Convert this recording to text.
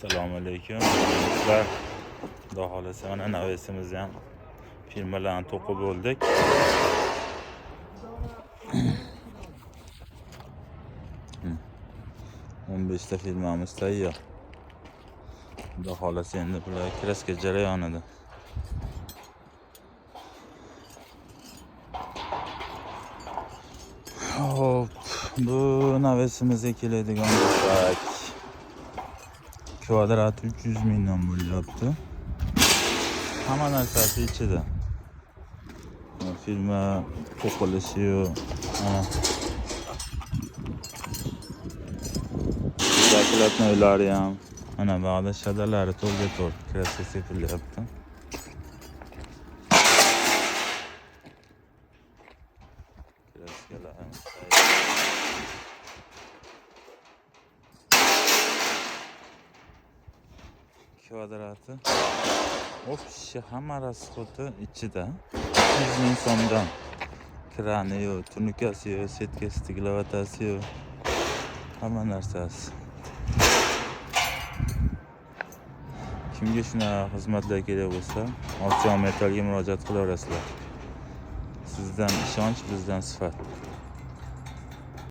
Assalomu alaykum. Sizlar xudo xolasa mana navesimizni ham filmlarni to'qib bo'ldik. O'n beshta filmimiz tayyor. Xudo xolasa endi bular kraska jarayonida. Hop, bu navesimizga keladigan bo'lsak kvadrat 300 mingdan bo'lyapti. Hamma narsasi ichida. Filma to'qilishi yo'q. Zakilatni uylari ham mana bog'da shadalari to'rga-to'rt kraska sepilyapti. Kraskalar kvadrati общий hamma расходi ichida 100 ming so'mdan. Krani yo'q, turnikasi yo'q, setkasi tiglavatasi yo'q. Hamma narsasi. Kimga shunaqa xizmatlar kerak bo'lsa, Oqchon Metalga murojaat qilaverasizlar. Sizdan ishonch, bizdan sifat.